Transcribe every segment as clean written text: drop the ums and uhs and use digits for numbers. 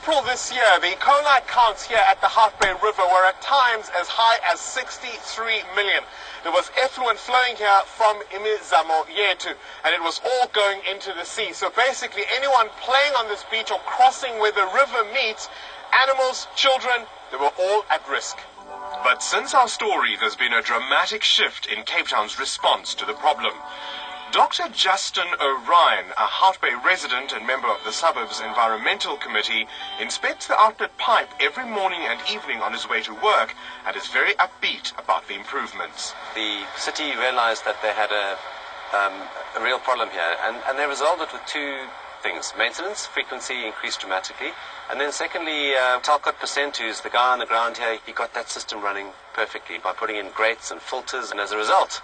April this year, the E.Coli counts here at the Hartbay River were at times as high as 63 million. There was effluent flowing here from Imizamo Yetu, and it was all going into the sea. So basically anyone playing on this beach or crossing where the river meets, animals, children, they were all at risk. But since our story, there's been a dramatic shift in Cape Town's response to the problem. Dr. Justin O'Ryan, a Hartbay resident and member of the Suburbs Environmental Committee, inspects the outlet pipe every morning and evening on his way to work and is very upbeat about the improvements. The city realized that they had a real problem here, and they resolved it with two things. Maintenance frequency increased dramatically, and then secondly, Talcott Percent, who's the guy on the ground here, he got that system running perfectly by putting in grates and filters, and as a result,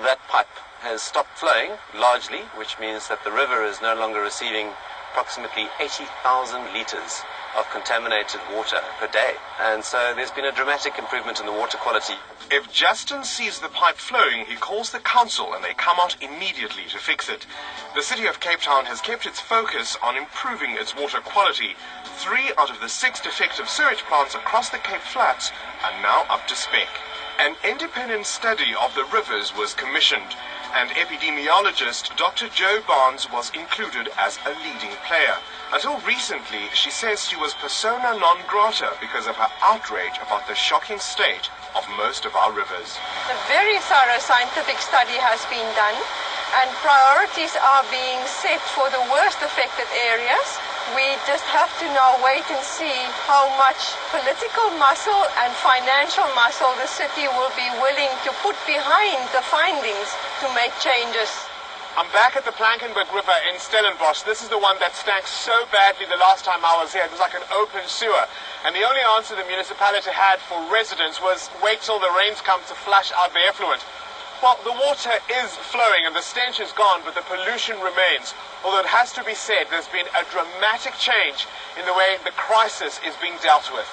that pipe has stopped flowing largely, which means that the river is no longer receiving approximately 80,000 litres of contaminated water per day. And so there's been a dramatic improvement in the water quality. If Justin sees the pipe flowing, he calls the council and they come out immediately to fix it. The city of Cape Town has kept its focus on improving its water quality. 3 out of the 6 defective sewage plants across the Cape Flats are now up to spec. An independent study of the rivers was commissioned, and epidemiologist Dr. Jo Barnes was included as a leading player. Until recently, she says she was persona non grata because of her outrage about the shocking state of most of our rivers. A very thorough scientific study has been done, and priorities are being set for the worst affected areas. We just have to now wait and see how much political muscle and financial muscle the city will be willing to put behind the findings to make changes. I'm back at the Plankenberg River in Stellenbosch. This is the one that stank so badly the last time I was here. It was like an open sewer. And the only answer the municipality had for residents was wait till the rains come to flush out the effluent. Well, the water is flowing and the stench is gone, but the pollution remains. Although it has to be said, there's been a dramatic change in the way the crisis is being dealt with.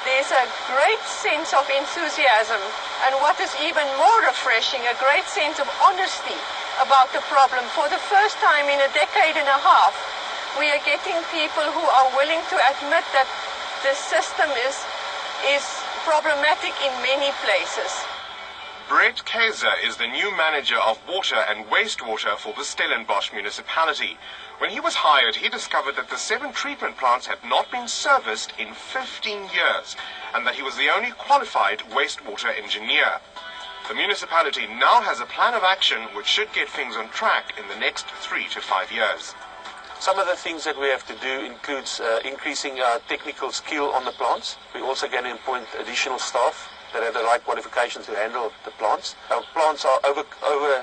There's a great sense of enthusiasm, and what is even more refreshing, a great sense of honesty about the problem. For the first time in a decade and a half, we are getting people who are willing to admit that the system is problematic in many places. Brett Kaiser is the new manager of water and wastewater for the Stellenbosch municipality. When he was hired, he discovered that the 7 treatment plants had not been serviced in 15 years, and that he was the only qualified wastewater engineer. The municipality now has a plan of action which should get things on track in the next 3 to 5 years. Some of the things that we have to do includes increasing our technical skill on the plants. We're also going to appoint additional staff that have the right qualifications to handle the plants. Our plants are over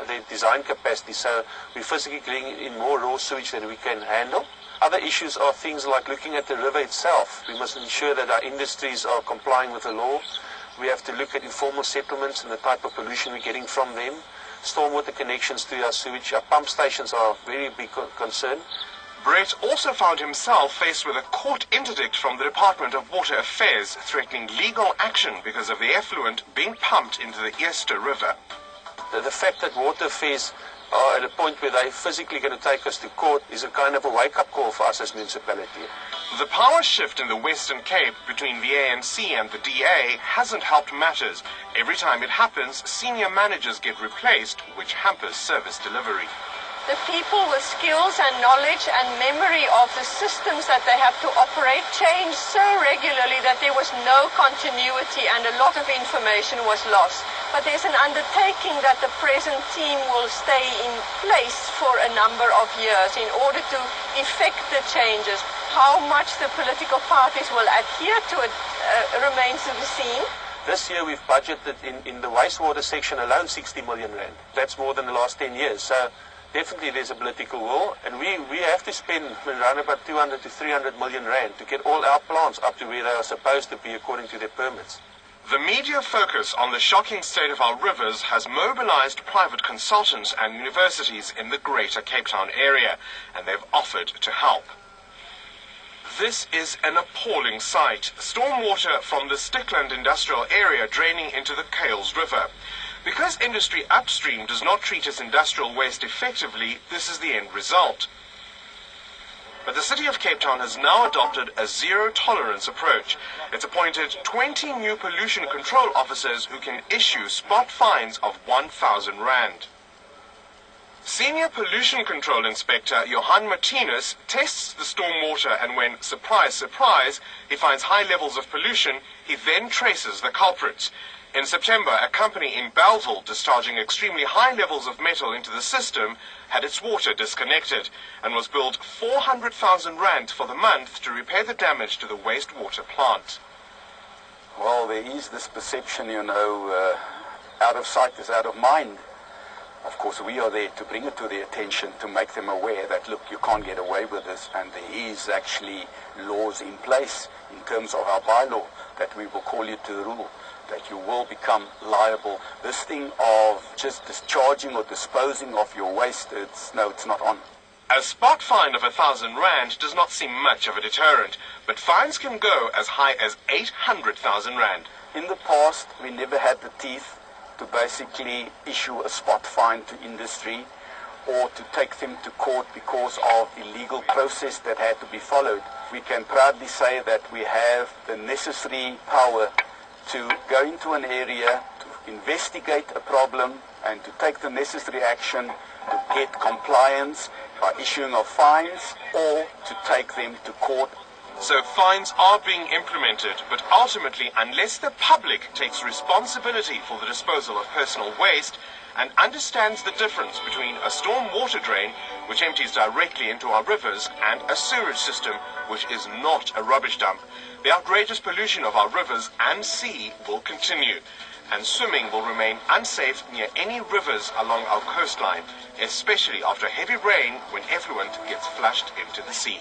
their design capacity, so we're physically getting in more raw sewage than we can handle. Other issues are things like looking at the river itself. We must ensure that our industries are complying with the law. We have to look at informal settlements and the type of pollution we're getting from them. Stormwater connections to our sewage. Our pump stations are a very big concern. Brett also found himself faced with a court interdict from the Department of Water Affairs threatening legal action because of the effluent being pumped into the Easter River. The fact that Water Affairs are at a point where they're physically going to take us to court is a kind of a wake-up call for us as municipality. The power shift in the Western Cape between the ANC and the DA hasn't helped matters. Every time it happens, senior managers get replaced, which hampers service delivery. The people with skills and knowledge and memory of the systems that they have to operate change so regularly that there was no continuity and a lot of information was lost. But there's an undertaking that the present team will stay in place for a number of years in order to effect the changes. How much the political parties will adhere to it remains to be seen. This year we've budgeted in the wastewater section alone 60 million rand. That's more than the last 10 years. So definitely there's a political will, and we have to spend around about 200 to 300 million rand to get all our plants up to where they are supposed to be according to their permits. The media focus on the shocking state of our rivers has mobilized private consultants and universities in the greater Cape Town area, and they've offered to help. This is an appalling sight. Stormwater from the Stickland industrial area draining into the Kales River. Because industry upstream does not treat its industrial waste effectively, this is the end result. But the City of Cape Town has now adopted a zero-tolerance approach. It's appointed 20 new pollution control officers who can issue spot fines of 1,000 rand. Senior Pollution Control Inspector Johan Martinez tests the stormwater, and when, surprise, surprise, he finds high levels of pollution, he then traces the culprits. In September, a company in Bellville discharging extremely high levels of metal into the system had its water disconnected and was billed 400,000 rand for the month to repair the damage to the wastewater plant. Well, there is this perception, out of sight is out of mind. Of course, we are there to bring it to their attention, to make them aware that, look, you can't get away with this, and there is actually laws in place in terms of our bylaw that we will call you to the rule, that you will become liable. This thing of just discharging or disposing of your waste, it's not on. A spot fine of 1,000 rand does not seem much of a deterrent, but fines can go as high as 800,000 rand. In the past, we never had the teeth to basically issue a spot fine to industry or to take them to court because of illegal process that had to be followed. We can proudly say that we have the necessary power to go into an area, to investigate a problem, and to take the necessary action to get compliance by issuing of fines or to take them to court. So fines are being implemented, but ultimately, unless the public takes responsibility for the disposal of personal waste and understands the difference between a storm water drain, which empties directly into our rivers, and a sewage system, which is not a rubbish dump, the outrageous pollution of our rivers and sea will continue, and swimming will remain unsafe near any rivers along our coastline, especially after heavy rain when effluent gets flushed into the sea.